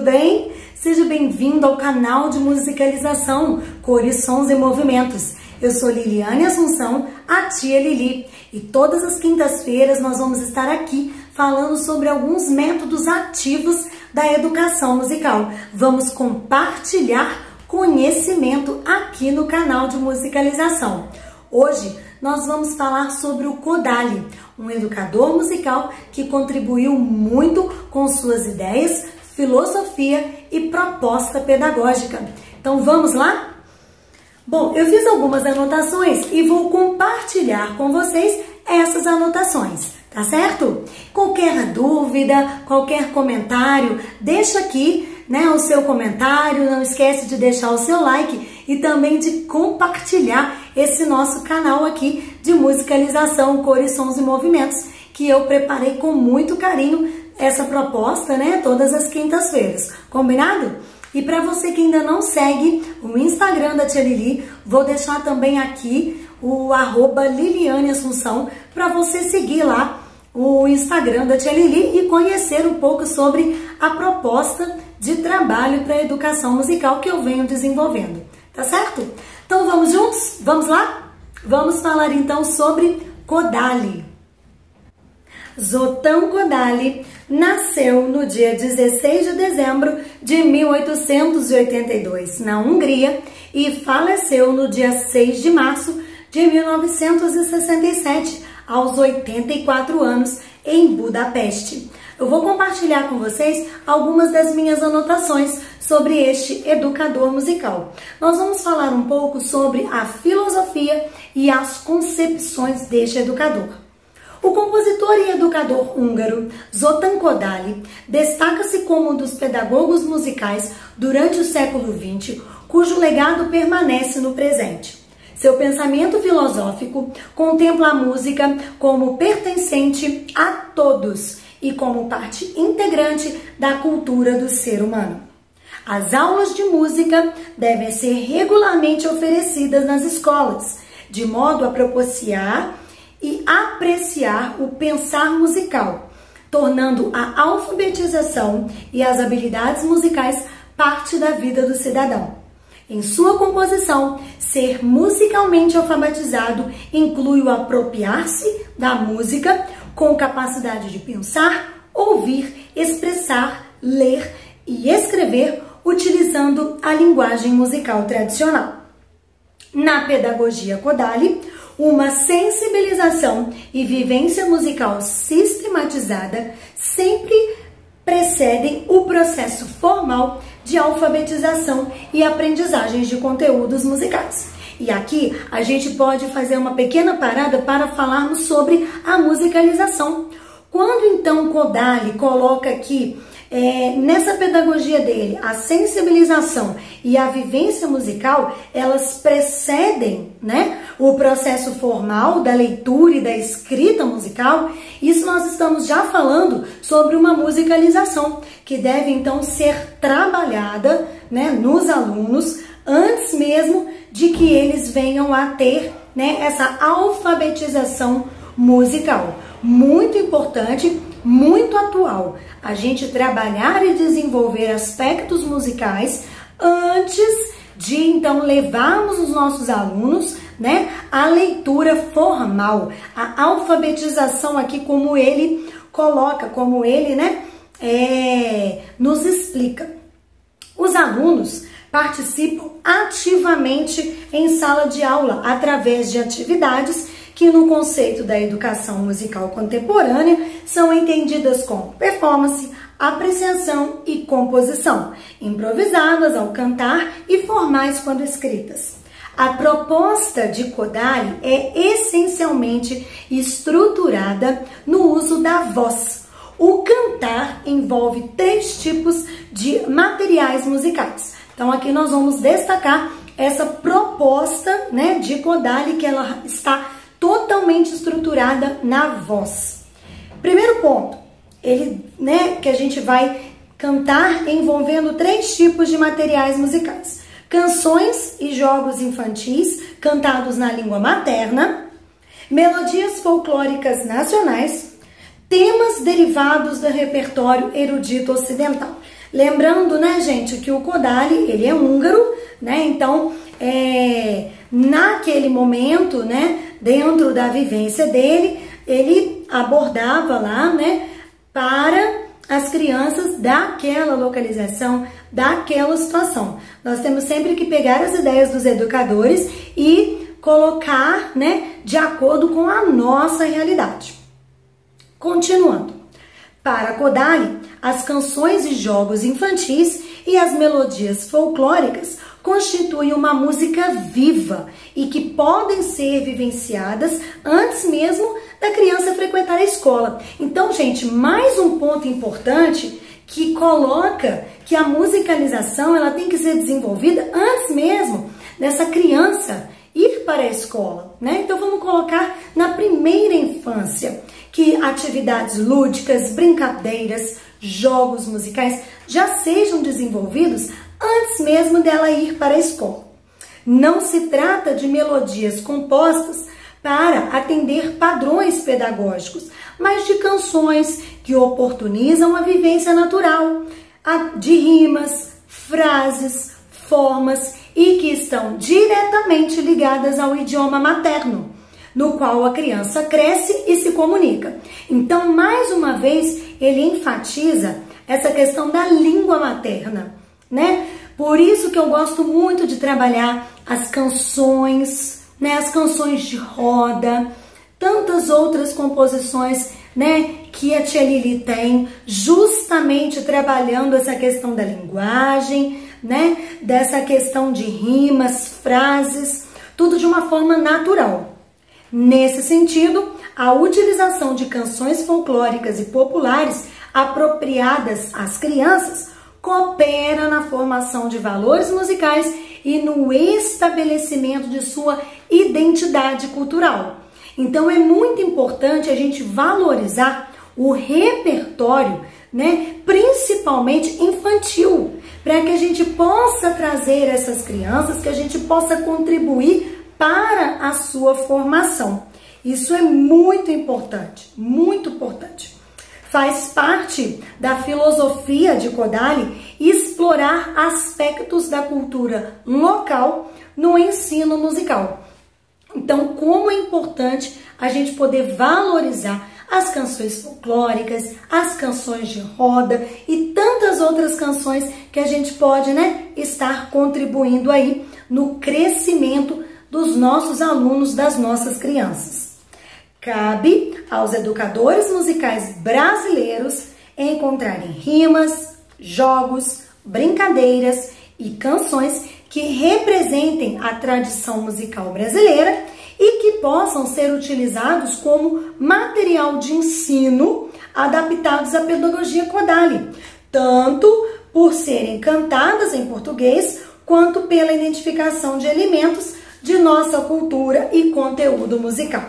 bem? Seja bem-vindo ao canal de musicalização Cores, Sons e Movimentos. Eu sou Liliane Assunção, a tia Lili, e todas as quintas-feiras nós vamos estar aqui falando sobre alguns métodos ativos da educação musical. Vamos compartilhar conhecimento aqui no canal de musicalização. Hoje nós vamos falar sobre o Kodály, um educador musical que contribuiu muito com suas ideias, filosofia e proposta pedagógica. Então vamos lá? Bom, eu fiz algumas anotações e vou compartilhar com vocês essas anotações, tá certo? Qualquer dúvida, qualquer comentário, deixa aqui, o seu comentário, não esquece de deixar o seu like e também de compartilhar esse nosso canal aqui de musicalização, cores, sons e movimentos, que eu preparei com muito carinho essa proposta, todas as quintas-feiras, combinado? E para você que ainda não segue o Instagram da tia Lili, vou deixar também aqui o @Liliane Assunção para você seguir lá o Instagram da tia Lili e conhecer um pouco sobre a proposta de trabalho para a educação musical que eu venho desenvolvendo, tá certo? Então vamos juntos? Vamos lá? Vamos falar então sobre Kodály. Zoltán Kodály nasceu no dia 16 de dezembro de 1882 na Hungria e faleceu no dia 6 de março de 1967, aos 84 anos, em Budapeste. Eu vou compartilhar com vocês algumas das minhas anotações sobre este educador musical. Nós vamos falar um pouco sobre a filosofia e as concepções deste educador. O compositor e educador húngaro Zoltán Kodály destaca-se como um dos pedagogos musicais durante o século XX, cujo legado permanece no presente. Seu pensamento filosófico contempla a música como pertencente a todos e como parte integrante da cultura do ser humano. As aulas de música devem ser regularmente oferecidas nas escolas, de modo a propiciar e apreciar o pensar musical, tornando a alfabetização e as habilidades musicais parte da vida do cidadão. Em sua composição, ser musicalmente alfabetizado inclui o apropriar-se da música com capacidade de pensar, ouvir, expressar, ler e escrever utilizando a linguagem musical tradicional. Na pedagogia Kodály, uma sensibilização e vivência musical sistematizada sempre precedem o processo formal de alfabetização e aprendizagens de conteúdos musicais. E aqui a gente pode fazer uma pequena parada para falarmos sobre a musicalização. Quando então Kodály coloca aqui nessa pedagogia dele, a sensibilização e a vivência musical, elas precedem, o processo formal da leitura e da escrita musical. Isso nós estamos já falando sobre uma musicalização que deve então ser trabalhada, nos alunos antes mesmo de que eles venham a ter, essa alfabetização musical. Muito importante, muito atual, a gente trabalhar e desenvolver aspectos musicais antes de então levarmos os nossos alunos, à leitura formal, a alfabetização aqui como ele coloca, como ele, nos explica. Os alunos participam ativamente em sala de aula através de atividades que no conceito da educação musical contemporânea são entendidas como performance, apreciação e composição, improvisadas ao cantar e formais quando escritas. A proposta de Kodály é essencialmente estruturada no uso da voz. O cantar envolve 3 tipos de materiais musicais. Então aqui nós vamos destacar essa proposta, de Kodály, que ela está totalmente estruturada na voz. Primeiro ponto, que a gente vai cantar envolvendo 3 tipos de materiais musicais. Canções e jogos infantis cantados na língua materna, melodias folclóricas nacionais, temas derivados do repertório erudito ocidental. Lembrando, né, gente, que o Kodály, ele é húngaro, né? Então, naquele momento, né, dentro da vivência dele, ele abordava lá, né, para as crianças daquela localização, daquela situação. Nós temos sempre que pegar as ideias dos educadores e colocar, né, de acordo com a nossa realidade. Continuando. Para Kodály, as canções e jogos infantis e as melodias folclóricas constituem uma música viva e que podem ser vivenciadas antes mesmo da criança frequentar a escola. Então, gente, mais um ponto importante que coloca que a musicalização ela tem que ser desenvolvida antes mesmo dessa criança ir para a escola, né? Então vamos colocar na primeira infância que atividades lúdicas, brincadeiras, jogos musicais já sejam desenvolvidos antes mesmo dela ir para a escola. Não se trata de melodias compostas para atender padrões pedagógicos, mas de canções que oportunizam a vivência natural, de rimas, frases, formas e que estão diretamente ligadas ao idioma materno, no qual a criança cresce e se comunica. Então, mais uma vez, ele enfatiza essa questão da língua materna, né? Por isso que eu gosto muito de trabalhar as canções, né? As canções de roda, tantas outras composições, né, que a tia Lili tem, justamente trabalhando essa questão da linguagem, né, dessa questão de rimas, frases, tudo de uma forma natural. Nesse sentido, a utilização de canções folclóricas e populares apropriadas às crianças coopera na formação de valores musicais e no estabelecimento de sua identidade cultural. Então é muito importante a gente valorizar o repertório, né, principalmente infantil, para que a gente possa trazer essas crianças, que a gente possa contribuir para a sua formação. Isso é muito importante, muito importante. Faz parte da filosofia de Kodály explorar aspectos da cultura local no ensino musical. Então, como é importante a gente poder valorizar as canções folclóricas, as canções de roda e tantas outras canções que a gente pode, né, estar contribuindo aí no crescimento dos nossos alunos, das nossas crianças. Cabe aos educadores musicais brasileiros encontrarem rimas, jogos, brincadeiras e canções que representem a tradição musical brasileira e que possam ser utilizados como material de ensino adaptados à pedagogia Kodály, tanto por serem cantadas em português, quanto pela identificação de elementos de nossa cultura e conteúdo musical.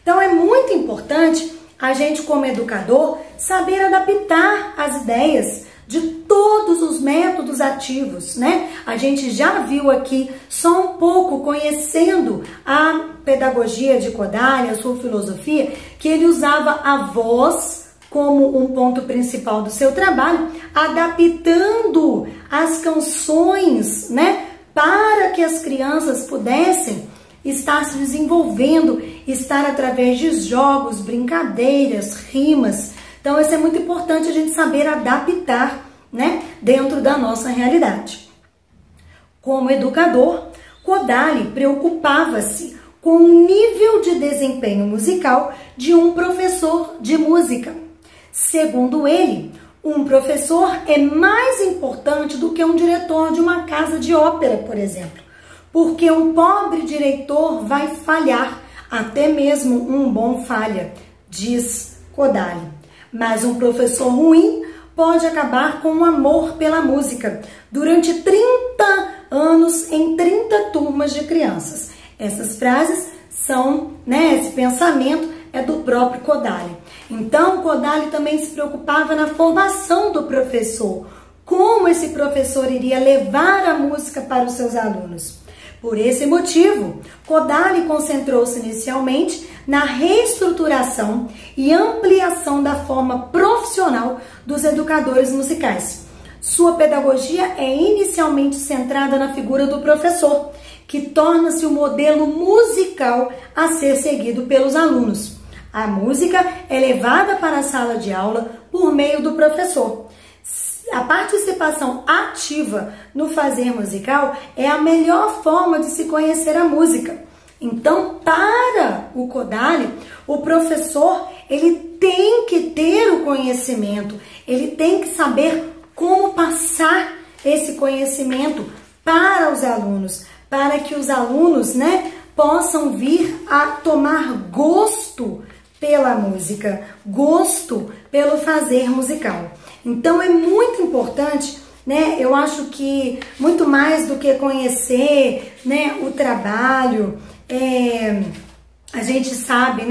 Então é muito importante a gente, como educador, saber adaptar as ideias de todos os métodos ativos, né? A gente já viu aqui só um pouco, conhecendo a pedagogia de Kodály, a sua filosofia, que ele usava a voz como um ponto principal do seu trabalho, adaptando as canções, né, para que as crianças pudessem estar se desenvolvendo, estar através de jogos, brincadeiras, rimas. Então, isso é muito importante a gente saber adaptar, né, dentro da nossa realidade. Como educador, Kodály preocupava-se com o nível de desempenho musical de um professor de música. Segundo ele, um professor é mais importante do que um diretor de uma casa de ópera, por exemplo, porque um pobre diretor vai falhar, até mesmo um bom falha, diz Kodály. Mas um professor ruim pode acabar com o amor pela música durante 30 anos em 30 turmas de crianças. Essas frases são, né, esse pensamento é do próprio Kodály. Então, Kodály também se preocupava na formação do professor, como esse professor iria levar a música para os seus alunos. Por esse motivo, Kodály concentrou-se inicialmente na reestruturação e ampliação da forma profissional dos educadores musicais. Sua pedagogia é inicialmente centrada na figura do professor, que torna-se o modelo musical a ser seguido pelos alunos. A música é levada para a sala de aula por meio do professor. A participação ativa no fazer musical é a melhor forma de se conhecer a música. Então, para o Kodály, o professor ele tem que ter o conhecimento, ele tem que saber como passar esse conhecimento para os alunos, para que os alunos, possam vir a tomar gosto pela música, gosto pelo fazer musical. Então é muito importante, eu acho que muito mais do que conhecer, o trabalho, a gente sabe,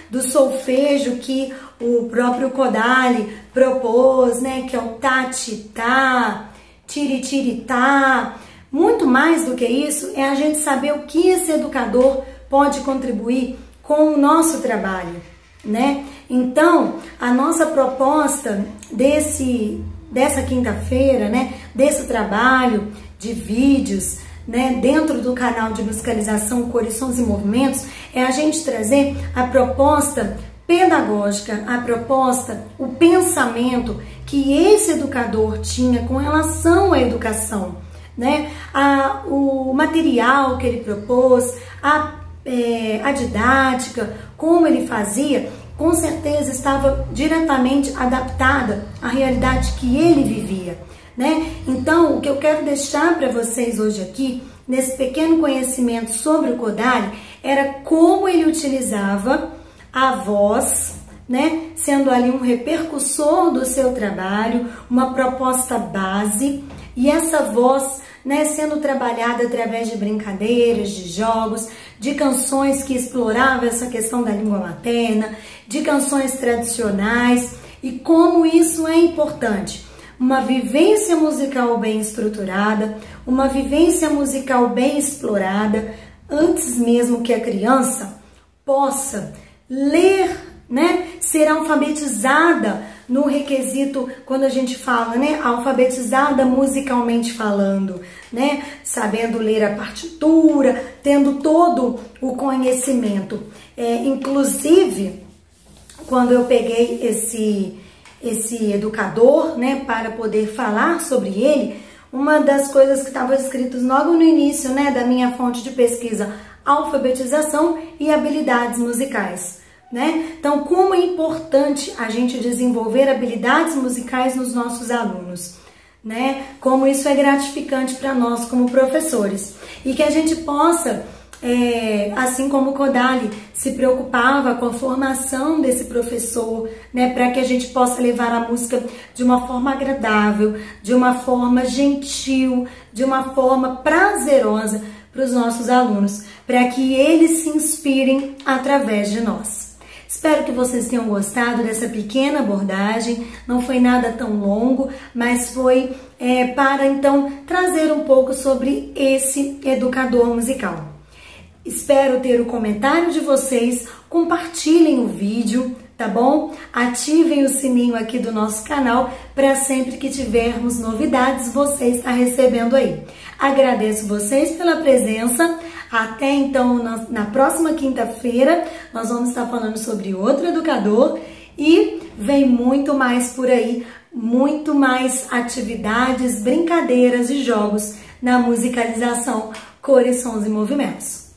do solfejo que o próprio Kodály propôs, que é o tá-ti-tá, tiri-tiri-tá. Muito mais do que isso é a gente saber o que esse educador pode contribuir com o nosso trabalho, Então, a nossa proposta dessa quinta-feira, desse trabalho de vídeos, dentro do canal de musicalização Cores, Sons e Movimentos, é a gente trazer a proposta pedagógica, a proposta, o pensamento que esse educador tinha com relação à educação, o material que ele propôs, a didática, como ele fazia, com certeza estava diretamente adaptada à realidade que ele vivia, Então, o que eu quero deixar para vocês hoje aqui, nesse pequeno conhecimento sobre o Kodály, era como ele utilizava a voz, sendo ali um repercussor do seu trabalho, uma proposta base, e essa voz, sendo trabalhada através de brincadeiras, de jogos, de canções que exploravam essa questão da língua materna, de canções tradicionais, e como isso é importante. Uma vivência musical bem estruturada, uma vivência musical bem explorada, antes mesmo que a criança possa ler, ser alfabetizada no requisito, quando a gente fala, alfabetizada musicalmente falando, sabendo ler a partitura, tendo todo o conhecimento. Inclusive, quando eu peguei esse educador, para poder falar sobre ele, uma das coisas que estava escritas logo no início, da minha fonte de pesquisa, alfabetização e habilidades musicais. Então, como é importante a gente desenvolver habilidades musicais nos nossos alunos, como isso é gratificante para nós como professores, e que a gente possa, assim como o Kodály se preocupava com a formação desse professor, para que a gente possa levar a música de uma forma agradável, de uma forma gentil, de uma forma prazerosa para os nossos alunos, para que eles se inspirem através de nós. Espero que vocês tenham gostado dessa pequena abordagem, não foi nada tão longo, mas foi para então trazer um pouco sobre esse educador musical. Espero ter o comentário de vocês, compartilhem o vídeo, tá bom? Ativem o sininho aqui do nosso canal para sempre que tivermos novidades você está recebendo aí. Agradeço vocês pela presença. Até então, na próxima quinta-feira, nós vamos estar falando sobre outro educador e vem muito mais por aí, muito mais atividades, brincadeiras e jogos na musicalização Cores, Sons e Movimentos.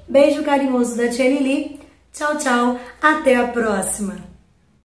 Beijo carinhoso da Tia Lili. Tchau, tchau. Até a próxima.